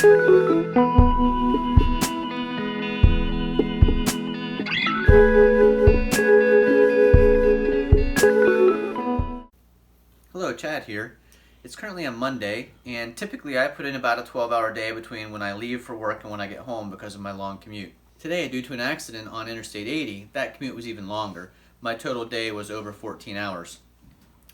Hello, Chad here. It's currently a Monday, and typically I put in about a 12-hour day between when I leave for work and when I get home because of my long commute. Today, due to an accident on Interstate 80, that commute was even longer. My total day was over 14 hours.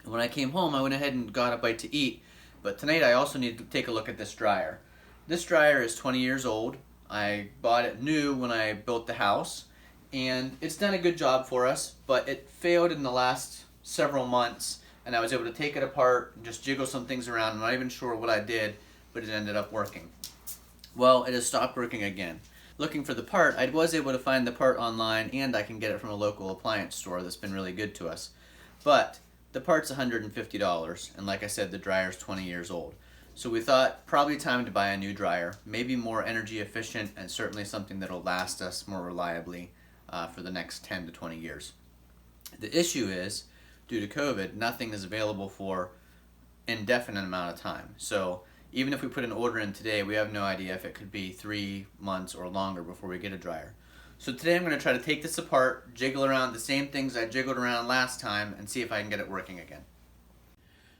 When I came home, I went ahead and got a bite to eat, but tonight I also need to take a look at this dryer. This dryer is 20 years old. I bought it new when I built the house, and it's done a good job for us, but it failed in the last several months. And I was able to take it apart and just jiggle some things around. I'm not even sure what I did, but it ended up working. Well, it has stopped working again. Looking for the part, I was able to find the part online, and I can get it from a local appliance store that's been really good to us. But the part's $150, and like I said, the dryer's 20 years old. So we thought probably time to buy a new dryer, maybe more energy efficient, and certainly something that'll last us more reliably for the next 10 to 20 years. The issue is, due to COVID, nothing is available for indefinite amount of time. So even if we put an order in today, we have no idea if it could be 3 months or longer before we get a dryer. So today I'm going to try to take this apart, jiggle around the same things I jiggled around last time, and see if I can get it working again.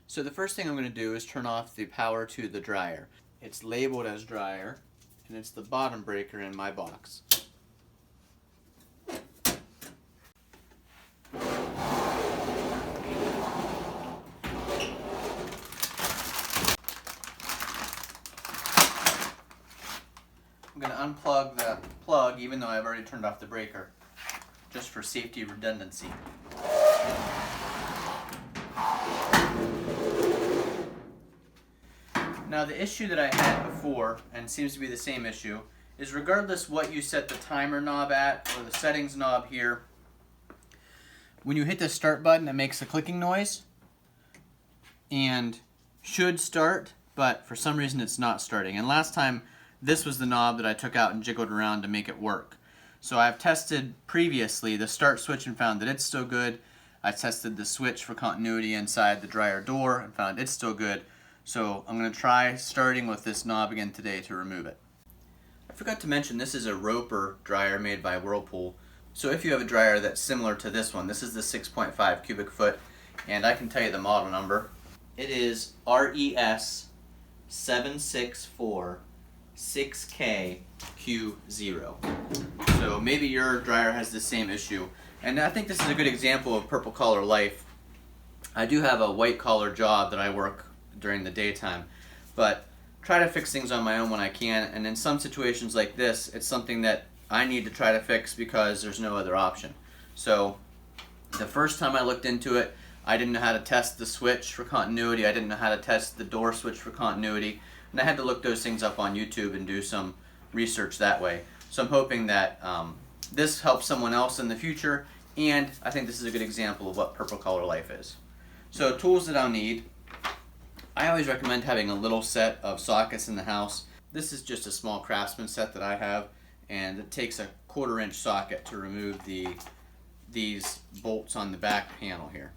So the first thing I'm going to do is turn off the power to the dryer. It's labeled as dryer, and it's the bottom breaker in my box. I'm going to unplug the plug, even though I've already turned off the breaker, just for safety redundancy. Now the issue that I had before, and seems to be the same issue, is regardless what you set the timer knob at, or the settings knob here, when you hit the start button it makes a clicking noise, and should start, but for some reason it's not starting. And last time, this was the knob that I took out and jiggled around to make it work. So I've tested previously the start switch and found that it's still good. I tested the switch for continuity inside the dryer door and found it's still good. So I'm going to try starting with this knob again today to remove it. I forgot to mention this is a Roper dryer made by Whirlpool. So if you have a dryer that's similar to this one, this is the 6.5 cubic foot, and I can tell you the model number. It is RES7646KQ. So maybe your dryer has the same issue. And I think this is a good example of Purple Collar Life. I do have a white collar job that I work during the daytime, but try to fix things on my own when I can, and in some situations like this, it's something that I need to try to fix because there's no other option. So the first time I looked into it, I didn't know how to test the switch for continuity, I didn't know how to test the door switch for continuity, and I had to look those things up on YouTube and do some research that way. So I'm hoping that this helps someone else in the future, and I think this is a good example of what Purple Collar Life is. So tools that I'll need. I always recommend having a little set of sockets in the house. This is just a small Craftsman set that I have, and it takes a 1/4 inch socket to remove these bolts on the back panel here.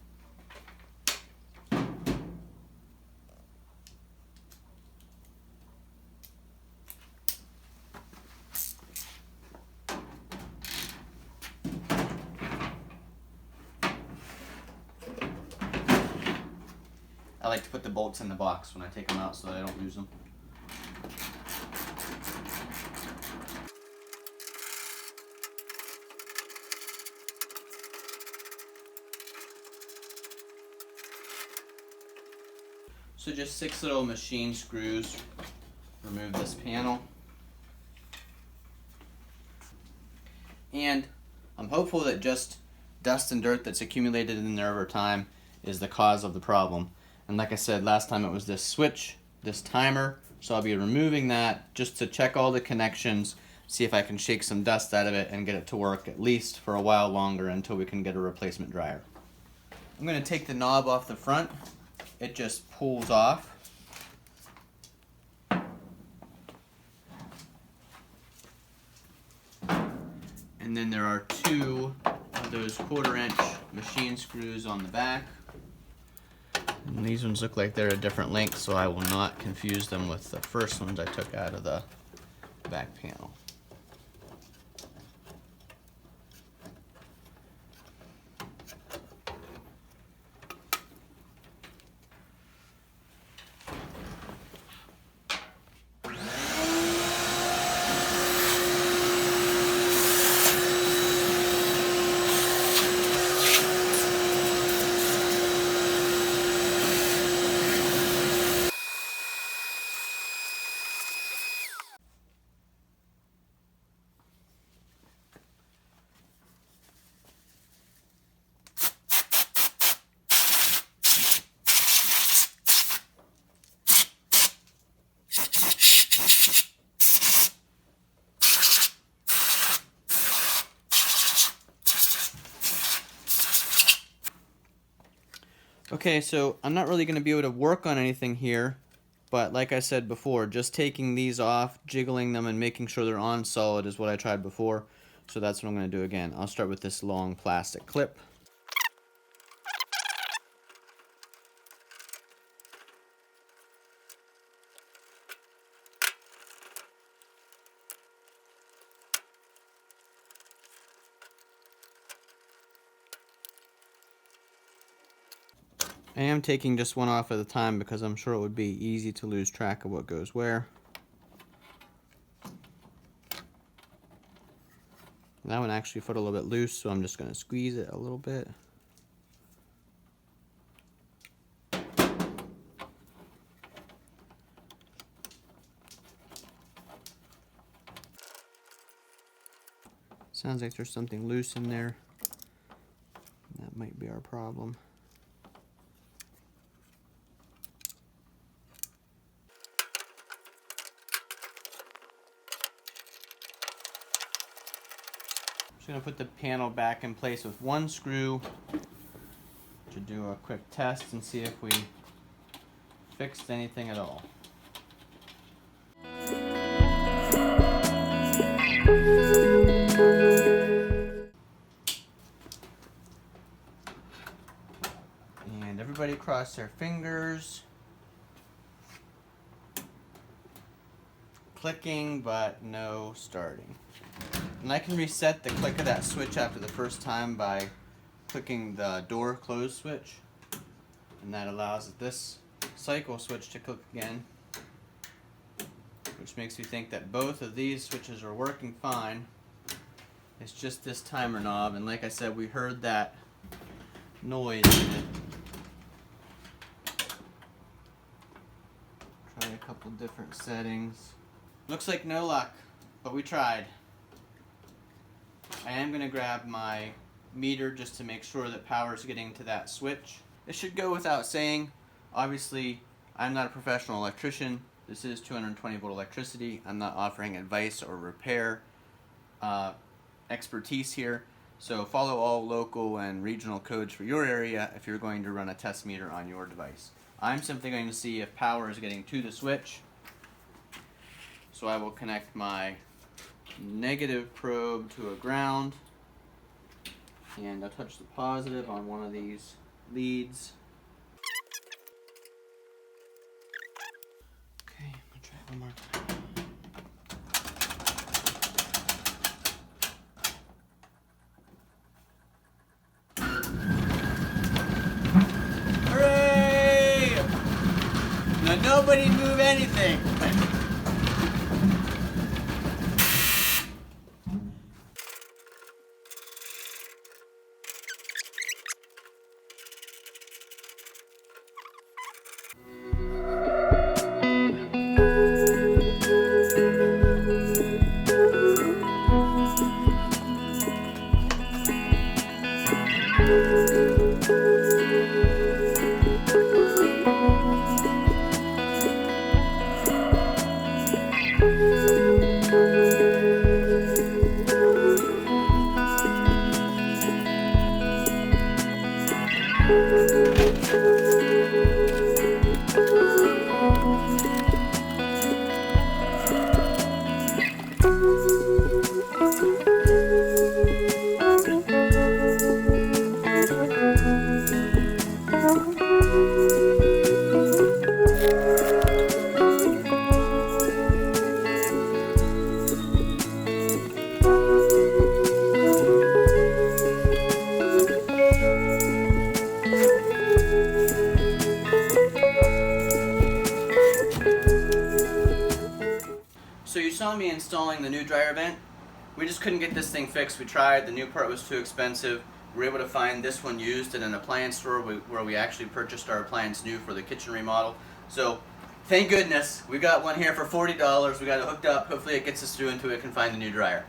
I like to put the bolts in the box when I take them out so that I don't lose them. So just 6 little machine screws remove this panel. And I'm hopeful that just dust and dirt that's accumulated in there over time is the cause of the problem. And like I said, last time it was this switch, this timer, so I'll be removing that just to check all the connections, see if I can shake some dust out of it and get it to work at least for a while longer until we can get a replacement dryer. I'm going to take the knob off the front. It just pulls off. And then there are 2 of those 1/4 inch machine screws on the back. And these ones look like they're a different length, so I will not confuse them with the first ones I took out of the back panel. Okay, so I'm not really going to be able to work on anything here, but like I said before, just taking these off, jiggling them, and making sure they're on solid is what I tried before. So that's what I'm going to do again. I'll start with this long plastic clip. I am taking just one off at a time because I'm sure it would be easy to lose track of what goes where. That one actually felt a little bit loose, so I'm just going to squeeze it a little bit. Sounds like there's something loose in there. That might be our problem. Just going to put the panel back in place with one screw to do a quick test and see if we fixed anything at all. And everybody cross their fingers. Clicking, but no starting. And I can reset the click of that switch after the first time by clicking the door close switch. And that allows this cycle switch to click again, which makes me think that both of these switches are working fine. It's just this timer knob, and like I said, we heard that noise in it. Try a couple different settings. Looks like no luck, but we tried. I am going to grab my meter just to make sure that power is getting to that switch. It should go without saying. Obviously, I'm not a professional electrician. This is 220 volt electricity. I'm not offering advice or repair expertise here. So follow all local and regional codes for your area if you're going to run a test meter on your device. I'm simply going to see if power is getting to the switch. So I will connect my negative probe to a ground, and I'll touch the positive on one of these leads. Okay, I'm gonna try one more time. Hooray! Now nobody move anything. saw me installing the new dryer vent. We just couldn't get this thing fixed. We tried, the new part was too expensive. We were able to find this one used at an appliance store where we actually purchased our appliance new for the kitchen remodel. So thank goodness we got one here for $40. We got it hooked up. Hopefully it gets us through until we can find the new dryer.